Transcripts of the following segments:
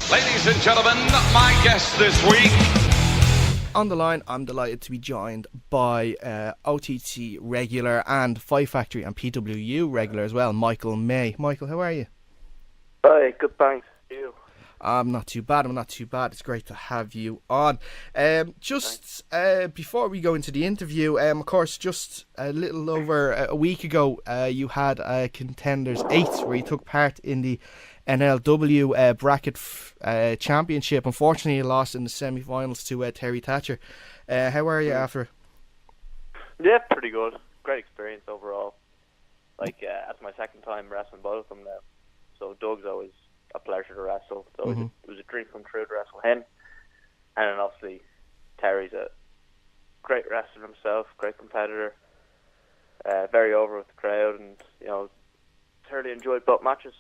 Ladies and gentlemen, my guest this week. On the line, I'm delighted to be joined by OTT regular and Fight Factory and PWU regular as well, Michael May. Michael, how are you? Hi, good, thanks. You? I'm not too bad. It's great to have you on. Before we go into the interview, of course, just a little over a week ago, you had a Contenders 8 where you took part in the NLW bracket championship. Unfortunately, you lost in the semi-finals to Terry Thatcher. How are you after it? Yeah, pretty good. Great experience overall. That's my second time wrestling both of them now. So Doug's always a pleasure to wrestle. So it was a dream come true to wrestle him. And then obviously Terry's a great wrestler himself, great competitor, very over with the crowd, and thoroughly enjoyed both matches.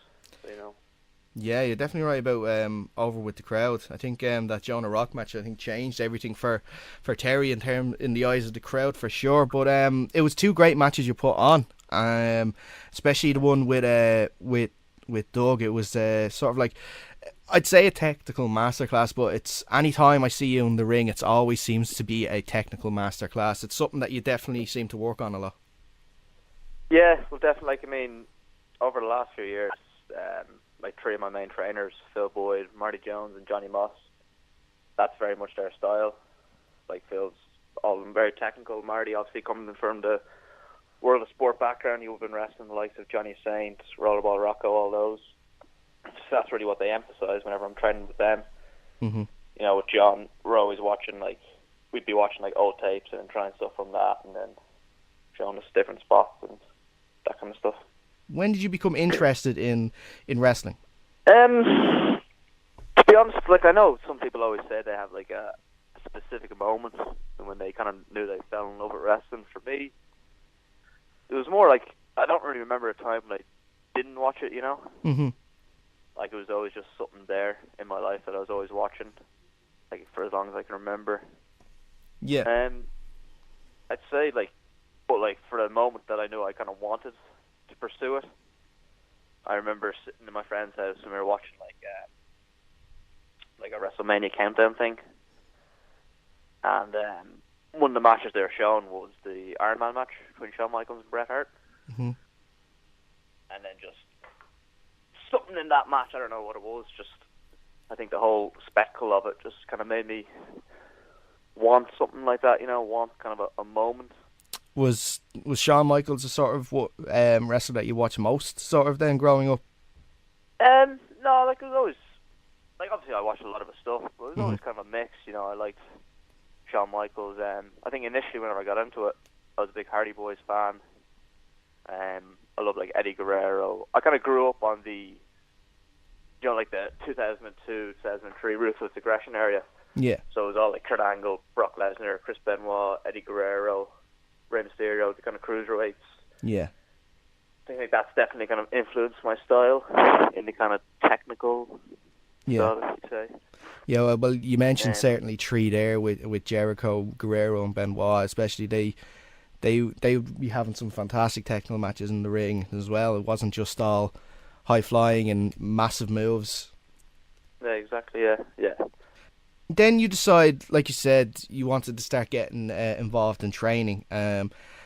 So, Yeah, you're definitely right about over with the crowd. I think that Jonah Rock match changed everything for Terry in the eyes of the crowd for sure. But it was two great matches you put on, especially the one with Doug. It was sort of like, I'd say a technical masterclass, but it's any time I see you in the ring, it always seems to be a technical masterclass. It's something that you definitely seem to work on a lot. Yeah, well, definitely. Over the last few years, three of my main trainers, Phil Boyd, Marty Jones, and Johnny Moss, that's very much their style. Phil's all of them very technical. Marty, obviously, coming from the world of sport background, you've been wrestling the likes of Johnny Saint, Rollerball Rocco, all those. So that's really what they emphasise whenever I'm training with them. Mm-hmm. With John, we're always watching, we'd be watching old tapes and trying stuff from that, and then showing us different spots and that kind of stuff. When did you become interested in wrestling? To be honest, I know some people always say they have a specific moment when they kind of knew they fell in love with wrestling. For me, it was more I don't really remember a time when I didn't watch it, Mm-hmm. It was always just something there in my life that I was always watching, for as long as I can remember. Yeah. I'd say, for the moment that I knew I kind of wanted to pursue it, I remember sitting in my friend's house and we were watching, a WrestleMania countdown thing. And one of the matches they were showing was the Iron Man match between Shawn Michaels and Bret Hart. Mm-hmm. And then just something in that match, I don't know what it was, just I think the whole spectacle of it just kind of made me want something like that, want kind of a moment. Was Shawn Michaels a sort of wrestler that you watched most, sort of, then growing up? No, it was always obviously I watched a lot of his stuff, but it was always kind of a mix. I liked Shawn Michaels. I think initially whenever I got into it, I was a big Hardy Boys fan. I love Eddie Guerrero. I kind of grew up on the the 2002, 2003 Ruthless Aggression area. Yeah. So it was all Kurt Angle, Brock Lesnar, Chris Benoit, Eddie Guerrero, Rey Mysterio, the kind of cruiserweights. Yeah. I think that's definitely kind of influenced my style in the kind of technical style, if you'd say. Yeah, well, you mentioned certainly three there with Jericho, Guerrero, and Benoit. Especially they would be having some fantastic technical matches in the ring as well. It wasn't just all high flying and massive moves. Yeah, exactly. Yeah. Then you decide, like you said, you wanted to start getting involved in training.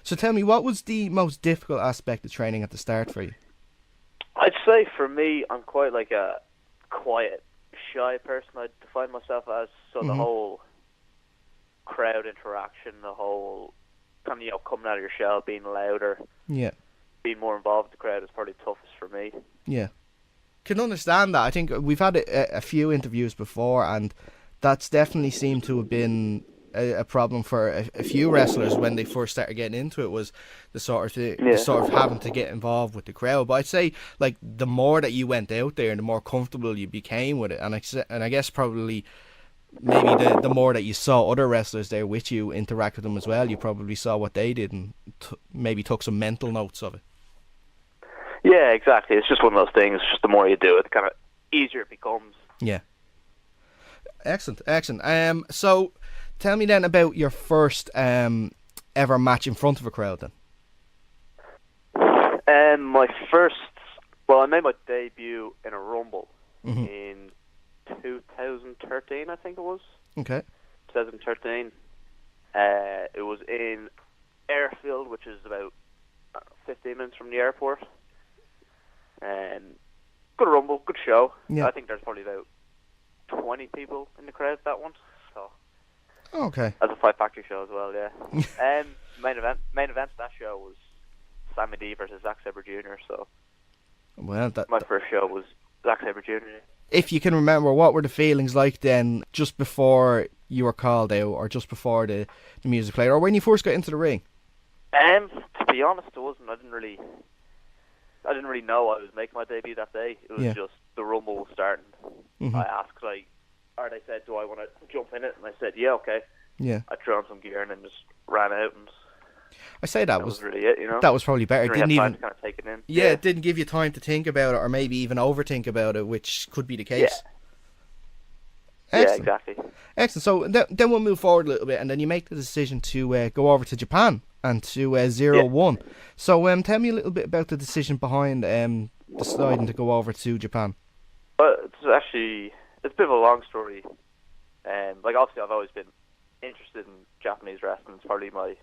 So tell me, what was the most difficult aspect of training at the start for you? I'd say for me, I'm quite a quiet, shy person. I'd define myself as. So the whole crowd interaction, the whole kind of coming out of your shell, being louder, being more involved with the crowd is probably toughest for me. Yeah, can understand that. I think we've had a few interviews before, and that's definitely seemed to have been a problem for a few wrestlers when they first started getting into it, was the sort of having to get involved with the crowd. But I'd say the more that you went out there and the more comfortable you became with it, and I guess probably maybe the more that you saw other wrestlers there with you interact with them as well, you probably saw what they did and maybe took some mental notes of it. Yeah, exactly. It's just one of those things. Just the more you do it, the kind of easier it becomes. Yeah. Excellent. So tell me then about your first ever match in front of a crowd then. I made my debut in a Rumble in 2000. 2013, I think it was. Okay. 2013. It was in Airfield, which is about 15 minutes from the airport. Good rumble, good show. Yeah. I think there's probably about 20 people in the crowd that one. So Okay. as a Fight Factory show as well, yeah. Main event of that show was Sammy D versus Zack Sabre Jr. So Well, my first show was Zack Sabre Jr. if you can remember, what were the feelings like then, just before you were called out, or just before the music played, or when you first got into the ring? To be honest, it wasn't. I didn't really know I was making my debut that day. It was just the rumble was starting. Mm-hmm. I asked, or they said, do I want to jump in it? And I said, yeah, okay. Yeah. I threw on some gear and then just ran out, and I say that was really it, you know. That was probably better. Didn't Didn't really have even time to kind of take it in. Yeah, it didn't give you time to think about it, or maybe even overthink about it, which could be the case. Yeah, Excellent. exactly. Excellent. So then we'll move forward a little bit, and then you make the decision to go over to Japan and to 0-1. So tell me a little bit about the decision behind deciding to go over to Japan. Well, it's a bit of a long story. Obviously, I've always been interested in Japanese wrestling. It's probably my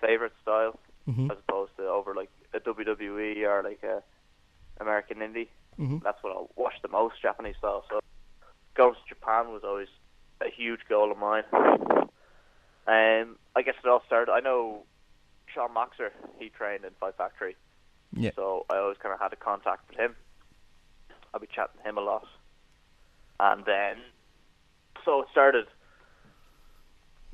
favorite style, as opposed to over like a WWE or like a American indie. That's what I watch the most, Japanese style. So going to Japan was always a huge goal of mine. I guess it all started. I know Sean Maxer, he trained in Fight Factory. Yeah. So I always kind of had a contact with him. I'd be chatting to him a lot. And then, so it started.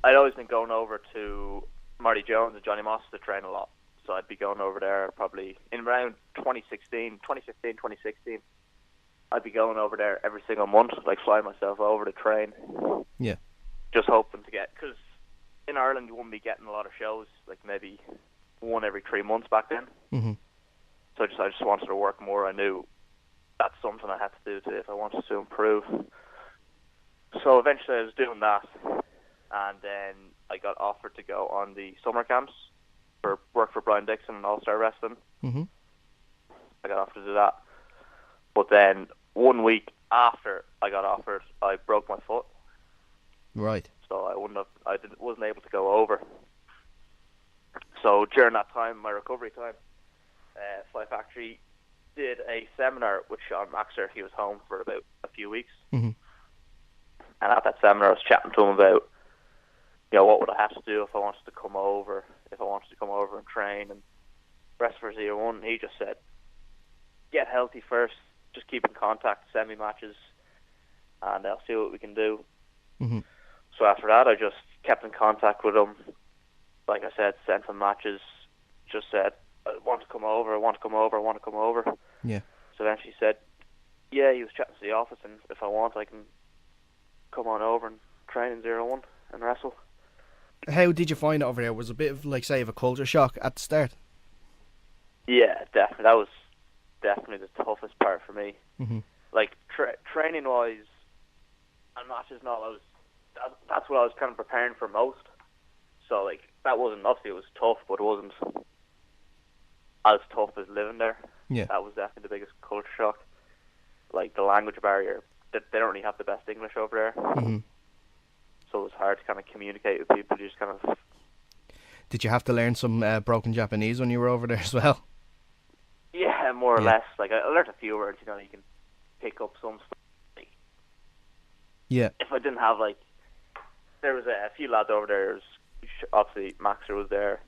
I'd always been going over to Marty Jones and Johnny Moss to train a lot. So I'd be going over there probably in around 2015, 2016. I'd be going over there every single month, like flying myself over to train. Yeah. Just hoping to get, because in Ireland you wouldn't be getting a lot of shows, like maybe one every 3 months back then. So I just wanted to work more. I knew that's something I had to do if I wanted to improve. So eventually I was doing that, and then I got offered to go on the summer camps for work for Brian Dixon and All-Star Wrestling. I got offered to do that. But then 1 week after I got offered, I broke my foot. Right. So I wasn't able to go over. So during that time, my recovery time, Fight Factory did a seminar with Sean Maxer. He was home for about a few weeks. And at that seminar, I was chatting to him about, what would I have to do if I wanted to come over, and train and wrestle for 0-1. He just said, get healthy first, just keep in contact, send me matches, and I'll see what we can do. So after that, I just kept in contact with him. Like I said, sent him matches, just said, I want to come over. Yeah. So then she said, yeah, he was chatting to the office, and if I want, I can come on over and train in 0-1 and wrestle. How did you find it over there? Was it a bit of, like, say, of a culture shock at the start? Yeah, definitely. That was definitely the toughest part for me. Like, training-wise and matches and all, that's what I was kind of preparing for most. So, like, that wasn't, obviously it was tough, but it wasn't as tough as living there. Yeah. That was definitely the biggest culture shock. Like, the language barrier, they don't really have the best English over there. So it was hard to kind of communicate with people. You just kind of... Did you have to learn some broken Japanese when you were over there as well? Yeah, more or less. Like, I learned a few words, you can pick up some stuff. Like, if I didn't have, like... There was a few lads over there. Obviously, Maxer was there.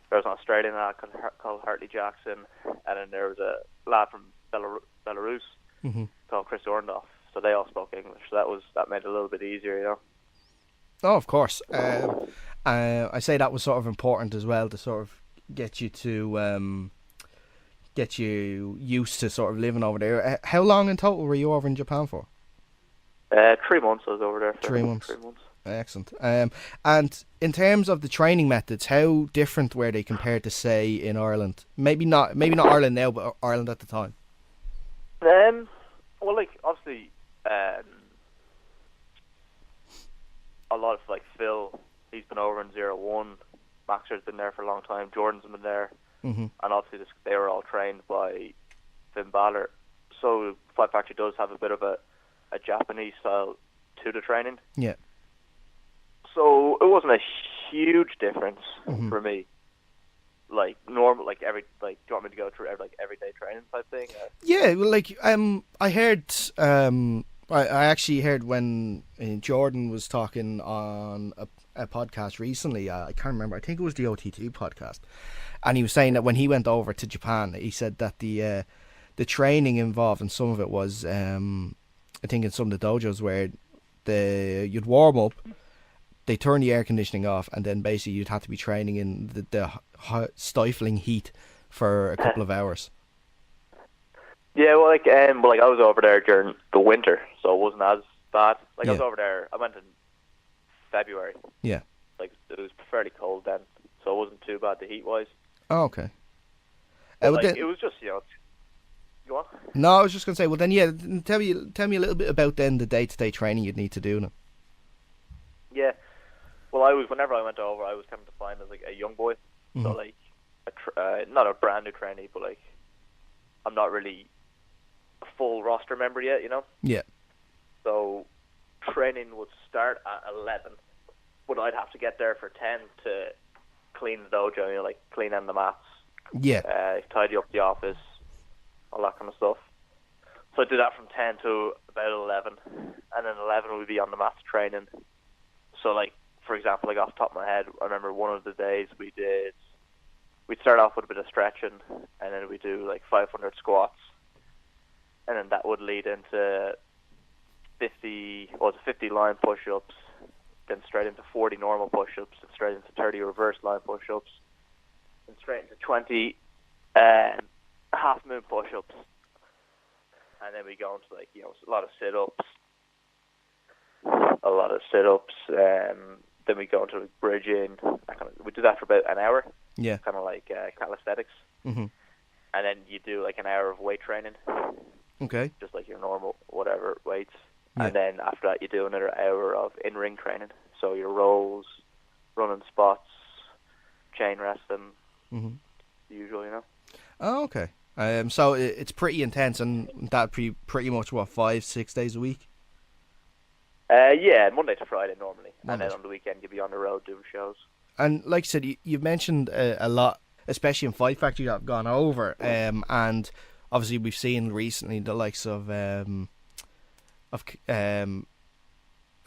There was an Australian lad called Hartley Jackson. And then there was a lad from Belarus called Chris Orndorff. So they all spoke English. So that made it a little bit easier, Oh, of course. I say that was sort of important as well, to sort of get you used to sort of living over there. How long in total were you over in Japan for? 3 months I was over there for. 3 months. 3 months. Excellent. And in terms of the training methods, how different were they compared to, say, in Ireland? Maybe not Ireland now, but Ireland at the time. Well, like, obviously, a lot of, like, Phil, he's been over in 0-1. Maxer's been there for a long time. Jordan's been there. And obviously they were all trained by Finn Balor. So Fight Factory does have a bit of a Japanese style to the training. Yeah. So it wasn't a huge difference Mm-hmm. for me. Like normal, like do you want me to go through everyday training type thing? Yeah, well, like I heard I actually heard when Jordan was talking on a podcast recently. I can't remember. I think it was the OT2 podcast, and he was saying that when he went over to Japan, he said that the training involved in some of it was I think in some of the dojos where you'd warm up, they turn the air conditioning off, and then basically you'd have to be training in the stifling heat for a couple of hours. Yeah, well, like I was over there during the winter, so it wasn't as bad. Like I was Yeah. over there. I went in February. Yeah. Like it was fairly cold then, so it wasn't too bad the heat wise. Oh, okay. But, Well, then, it was just go on. no, I was just gonna say. Well, then, yeah. Tell me a little bit about then the day-to-day training you'd need to do now. Yeah. Well, whenever I went over, I was kind of defined as like a young boy, so like not a brand new trainee, but like I'm not really a full roster member yet, you know. Yeah. So training would start at 11, but I'd have to get there for 10 to clean the dojo, you know, like clean on the mats, Yeah. tidy up the office, all that kind of stuff. So I'd do that from 10 to about 11, and then 11 would be on the mats training. So like, for example, like off the top of my head, I remember one of the days we'd start off with a bit of stretching, and then we'd do like 500 squats, and then that would lead into 50 line push-ups, then straight into 40 normal push-ups, and straight into 30 reverse line push-ups, and straight into 20 half moon push-ups, and then we go into like, you know, a lot of sit-ups, then we go into like bridging. We do that for about an hour. Yeah. Kind of like calisthenics. Mm-hmm. And then you do like an hour of weight training, Okay. just like your normal whatever weights. Yeah. And then after that you do another hour of in-ring training. So your rolls, running spots, chain wrestling, the usual, you know. Oh, okay. So it's pretty intense, and that'd be pretty much what 5-6 days a week. Yeah, Monday to Friday normally, Monday. and then on the weekend you'd be on the road doing shows. And like I said, you've mentioned a lot, especially in Fight Factory, that have gone over. And obviously we've seen recently the likes of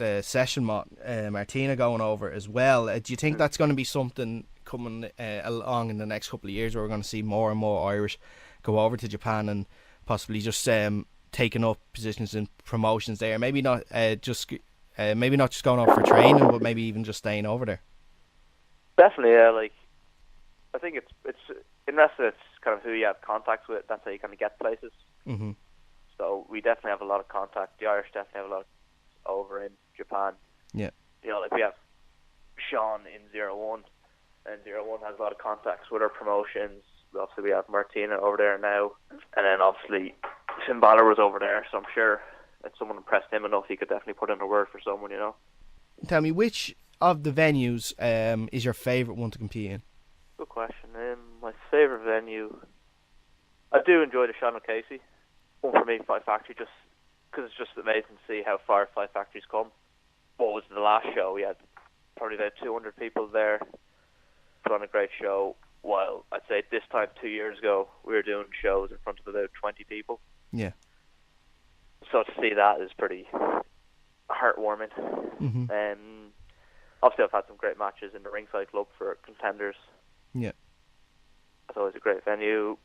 Session Martina going over as well. Do you think that's going to be something coming along in the next couple of years, where we're going to see more and more Irish go over to Japan and possibly just taking up positions in promotions there? Maybe not just going over for training, but maybe even just staying over there. Definitely, yeah. Like, I think it's in wrestling, it's kind of who you have contacts with. That's how you kind of get places. Mm-hmm. So we definitely have a lot of contact. The Irish definitely have a lot over in Japan. Yeah. You know, like we have Sean in 01, and 01 has a lot of contacts with our promotions. Obviously, we have Martina over there now, and then obviously Finn Balor was over there. So I'm sure if someone impressed him enough, he could definitely put in a word for someone. You know. Tell me, which of the venues is your favourite one to compete in? Good question. My favourite venue, I do enjoy the Sean O'Casey one for me, Fight Factory, just because it's just amazing to see how far Fight Factory's come. What was the last show? We had probably about 200 people there, put on a great show. While I'd say this time 2 years ago, we were doing shows in front of about 20 people. Yeah. So to see that is pretty heartwarming. Mm-hmm. Obviously, I've had some great matches in the Ringside Club for Contenders. Yeah. That's always a great venue.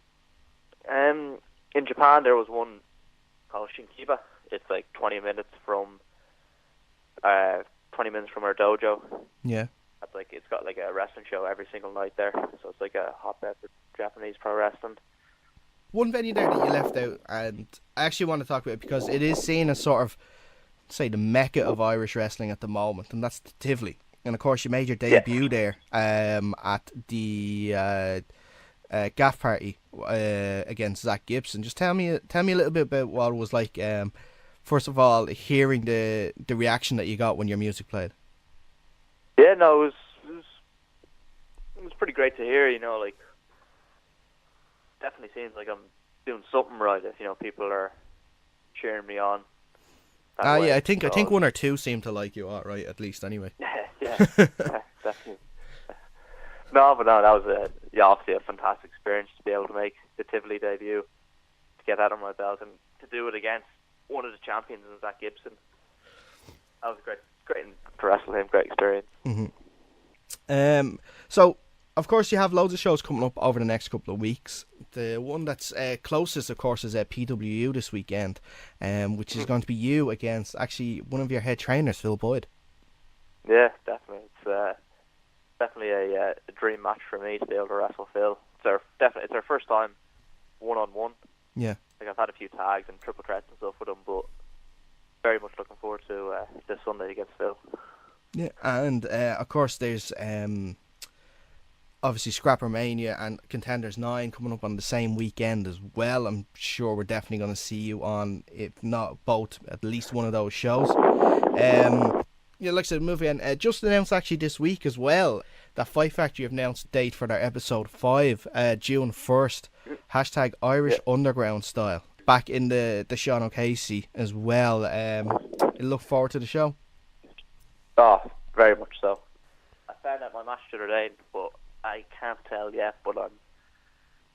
In Japan, there was one called Shinkiba. It's like 20 minutes from our dojo. Yeah. It's got like a wrestling show every single night there. So it's like a hotbed for Japanese pro wrestling. One venue there that you left out, and I actually want to talk about it because it is seen as sort of, say, the mecca of Irish wrestling at the moment, and that's Tivoli. And of course, you made your debut there at the gaff party against Zach Gibson. Just tell me a little bit about what it was like. First of all, hearing the reaction that you got when your music played. Yeah, no, it was pretty great to hear. You know, like, definitely seems like I'm doing something right if, you know, people are cheering me on. way. Yeah, I think So, one or two seem to like you, all right, at least anyway. yeah, definitely. No, but no, that was obviously a fantastic experience to be able to make the Tivoli debut, to get that on my belt, and to do it against one of the champions, Zach Gibson. That was great to wrestle him. Great experience. So, of course, you have loads of shows coming up over the next couple of weeks. The one that's closest, of course, is PWU this weekend, which is going to be you against actually one of your head trainers, Phil Boyd. Yeah, definitely. It's definitely a dream match for me to be able to wrestle Phil. It's our first time one-on-one. Yeah. Like, I've had a few tags and triple threats and stuff with him, but very much looking forward to this Sunday against Phil. Yeah, and of course there's obviously Scrapper Mania and Contenders 9 coming up on the same weekend as well. I'm sure we're definitely going to see you on, if not both, at least one of those shows. Yeah, like I said, moving on. Just announced actually this week as well that Fight Factory have announced a date for their episode 5, June 1st. Hashtag Irish Underground style. Back in the Sean O'Casey as well. You look forward to the show? Oh, very much so. I found out my match the other day, but I can't tell yet. But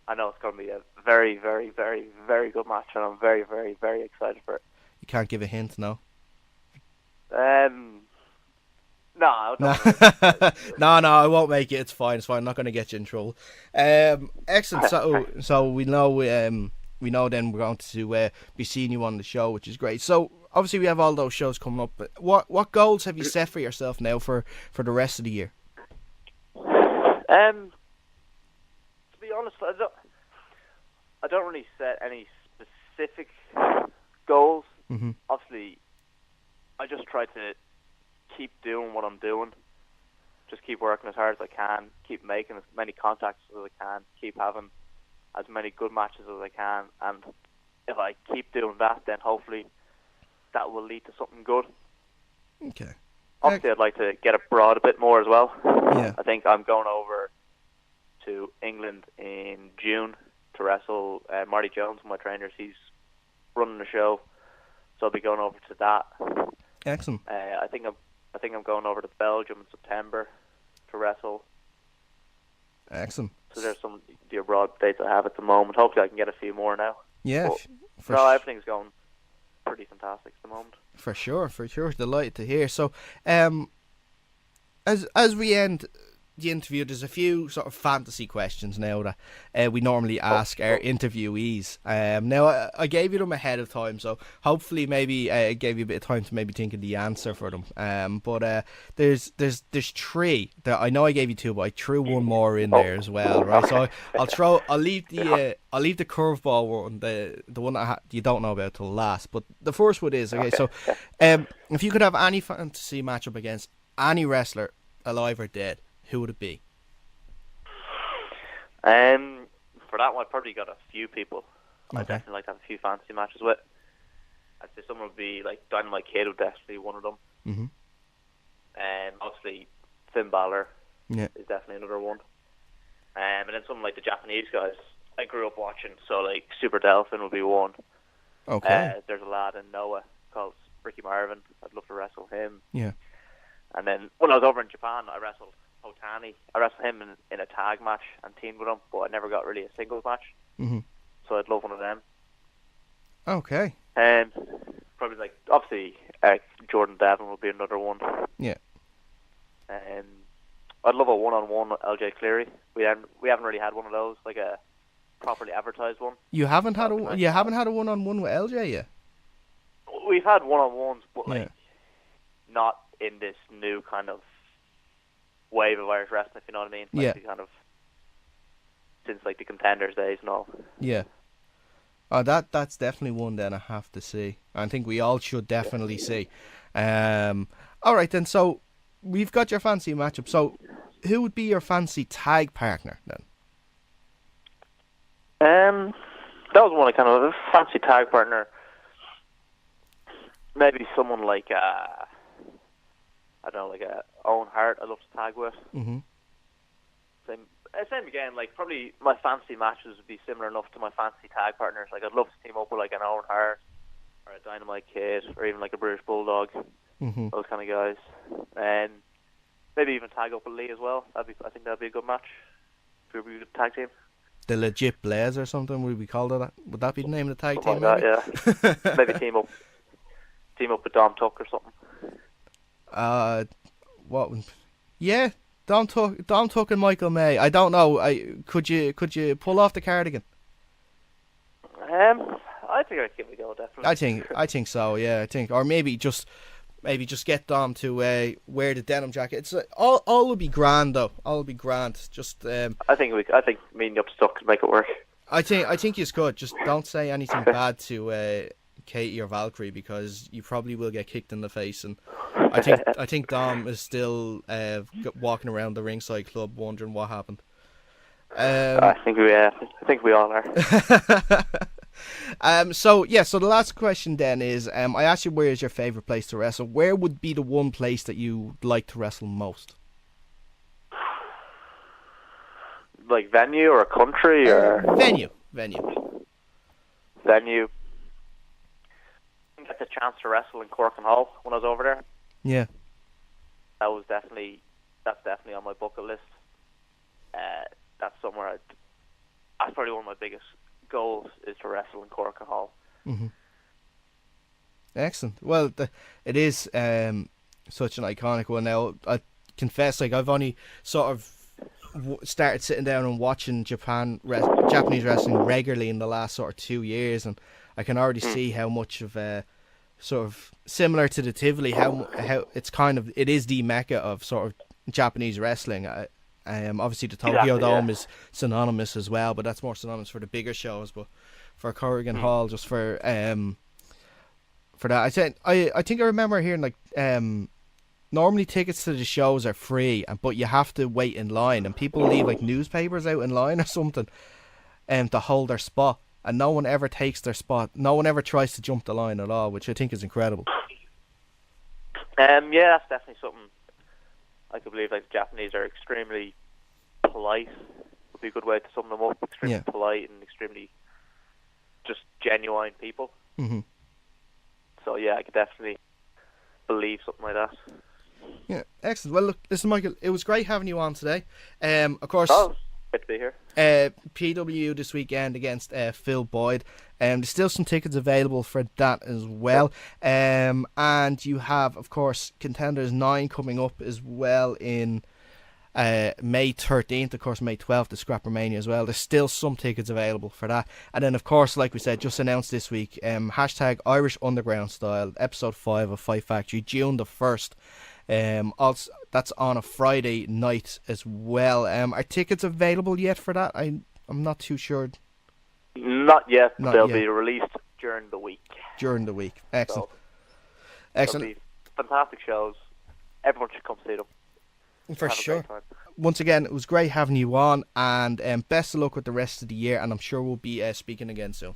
I know it's going to be a very, very, very, very good match, and I'm very, very, very excited for it. You can't give a hint, no? No, I don't no, I won't make it. It's fine. I'm not going to get you in trouble. Excellent. So we know then we're going to be seeing you on the show, which is great. So obviously we have all those shows coming up. But what goals have you set for yourself now for the rest of the year? To be honest, I don't really set any specific goals. Mm-hmm. Obviously, I just try to keep doing what I'm doing. Just keep working as hard as I can. Keep making as many contacts as I can. Keep having as many good matches as I can. And if I keep doing that, then hopefully that will lead to something good. Okay. Obviously, I'd like to get abroad a bit more as well. Yeah. I think I'm going over to England in June to wrestle Marty Jones, one of my trainers. He's running the show, so I'll be going over to that. Excellent. I think I'm going over to Belgium in September to wrestle. Excellent. So there's some of the abroad dates I have at the moment. Hopefully I can get a few more now. Yeah. Everything's going pretty fantastic at the moment. For sure. Delighted to hear. So, as we end the interview, there's a few sort of fantasy questions now that we normally ask our interviewees. Now I gave you them ahead of time, so hopefully maybe I gave you a bit of time to maybe think of the answer for them. But there's three that I know I gave you two, but I threw one more in there as well, right? So I'll leave the curveball one, the one that you don't know about till last. But the first one is okay. So if you could have any fantasy matchup against any wrestler, alive or dead, who would it be? For that one, I've probably got a few people. Okay. I'd definitely like to have a few fantasy matches with. I'd say someone would be like Dynamite Kid would definitely be one of them. Mm-hmm. Obviously, Finn Balor is definitely another one. And then some like the Japanese guys I grew up watching. So like Super Delphin would be one. Okay. There's a lad in Noah called Ricky Marvin. I'd love to wrestle him. Yeah. And then when I was over in Japan, I wrestled Otani. I wrestled him in a tag match and teamed with him, but I never got really a singles match. Mm-hmm. So I'd love one of them. Okay. Probably like obviously Jordan Devon would be another one. Yeah. I'd love a one-on-one with LJ Cleary. We haven't really had one of those, like a properly advertised one. You haven't had a one-on-one with LJ yet? We've had one-on-ones, but like not in this new kind of wave of Irish wrestling, if you know what I mean. Like the kind of since like the Contenders days and all. Yeah. Oh, that's definitely one then I have to see. I think we all should definitely see. All right then. So we've got your fancy matchup. So who would be your fancy tag partner then? That was one kind of a fancy tag partner. Maybe someone like I don't know, like Owen Hart. I love to tag with. Mm-hmm. Same again. Like probably my fancy matches would be similar enough to my fancy tag partners. Like I'd love to team up with like an Owen Hart or a Dynamite Kid, or even like a British Bulldog, Mm-hmm. those kind of guys, and maybe even tag up with Lee as well. I think that'd be a good match. If we were a tag team. The Legit Blaze or something, would we call it that? Would that be the name of the tag Something team? like that, yeah. Maybe team up with Dom Tuck or something. What? Yeah, Dom Tuck and Michael May. I don't know. Could you pull off the cardigan? I think I'd give it a go, definitely. I think so. Yeah, or maybe just get Dom to wear the denim jacket. It's all will be grand though. All will be grand. Just I think me and Yup Stuck could make it work. I think you could. Just don't say anything bad to Katie or Valkyrie, because you probably will get kicked in the face. And I think Dom is still walking around the ringside club wondering what happened. I think we all are. So the last question then is, I asked you where is your favourite place to wrestle. Where would be the one place that you like to wrestle most? Like venue or a country or venue. I got the chance to wrestle in Cork and Hall when I was over there. Yeah. That's definitely on my bucket list. That's somewhere that's probably one of my biggest goals, is to wrestle in Cork and Hall. Mm-hmm. Excellent. Well, it is such an iconic one. Now, I confess, like, I've only sort of started sitting down and watching Japanese wrestling regularly in the last sort of 2 years, and I can already see how much of sort of similar to the Tivoli, how it is the mecca of sort of Japanese wrestling. Obviously the Tokyo Dome is synonymous as well, but that's more synonymous for the bigger shows. But for Corrigan Hall, just for that, I think I remember hearing like normally tickets to the shows are free, but you have to wait in line, and people leave like newspapers out in line or something to hold their spot, and no one ever takes their spot. No one ever tries to jump the line at all, which I think is incredible. Yeah, that's definitely something. I could believe like the Japanese are extremely polite. Would be a good way to sum them up. Extremely polite and extremely just genuine people. Mm-hmm. So yeah, I could definitely believe something like that. Yeah, excellent. Well, look, listen, Michael, it was great having you on today. Of course, good to be here. PWU this weekend against Phil Boyd. There's still some tickets available for that as well. And you have, of course, Contenders 9 coming up as well in May 13th, of course, May 12th, the Scrappermania as well. There's still some tickets available for that. And then, of course, like we said, just announced this week, hashtag Irish Underground Style, episode 5 of Fight Factory, June the 1st. Also, that's on a Friday night as well. Are tickets available yet for that? I'm not too sure. Not yet. They'll be released during the week. Excellent. So, excellent. They'll be fantastic shows. Everyone should come see them. For sure. Once again, it was great having you on, and best of luck with the rest of the year, and I'm sure we'll be speaking again soon.